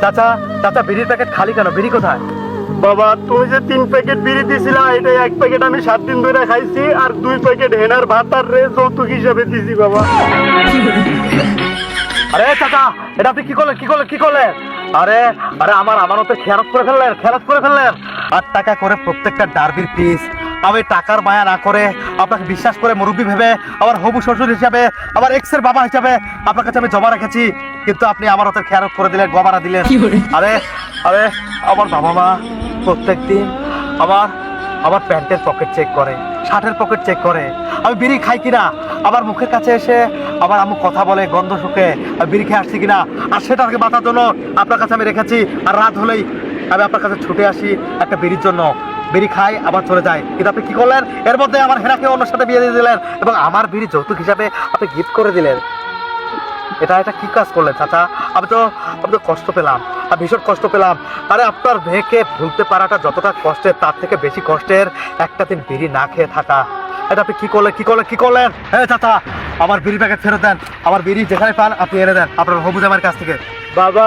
চাচা চাচা বিড়ির প্যাকেট খালি কেন? বিড়ি কোথায়? বাবা তুমি যে 3 প্যাকেট বিড়ি দিছিলা, এটা 1 প্যাকেট আমি 7 দিন ধরে খাইছি, আর 2 প্যাকেট হেনার ভাত আর রে যৌতুক হিসাবে দিছি বাবা। আরে চাচা, এটা আপনি কি করলেন? আরে আরে আমার আমানতের খেয়ানত করে ফেললেন। 8 টাকা করে প্রত্যেকটা ডার্বির পিস। আমি টাকার মায়া না করে আপনাকে বিশ্বাস করে মুরব্বী ভেবে, আমার হবু শ্বশুর হিসাবে, আমার এক্স এর বাবা হিসাবে আপনার কাছে আমি জমা রেখেছি, কিন্তু আপনি আমার হাতের খেয়ানত করে দিলেন, গবারা দিলেন। আরে আরে আমার বাবা মা প্রত্যেকদিন আমার প্যান্টের পকেট চেক করে, শার্টের পকেট চেক করে, আমি বিড়ি খাই কিনা, আমার মুখের কাছে এসে আমার আম্মু কথা বলে গন্ধ শুকে আমি বিড়ি খেয়ে আসছি কিনা, আর সেটাকে বাঁচার জন্য আপনার কাছে আমি রেখেছি। আর রাত হলেই আমি আপনার কাছে ছুটে আসি একটা বিড়ির জন্য, বিড়ি খাই আবার চলে যায়। কিন্তু আপনি কি করলেন? এর মধ্যে আমার হেনাকে অন্যের সাথে বিয়ে দিয়ে দিলেন এবং আমার বিড়ি যৌতুক হিসাবে আপনি গিফট করে দিলেন। এটা কি কাজ করলেন চাচা? আমি তো কষ্ট পেলাম, আমি ভীষণ কষ্ট পেলাম। আরে আপনার মেয়েকে ভুলতে পারাটা যতটা কষ্টের, তার থেকে বেশি কষ্টের একটা দিন বিড়ি না খেয়ে থাকা। এটা আপনি কি করলেন? হ্যাঁ চাচা, আমার বিড়ি প্যাকেট ফেরত দেন। আমার বিড়ি যেখানে পান আপনি এনে দেন আপনার হবু জামাইয়ের কাছ থেকে। বাবা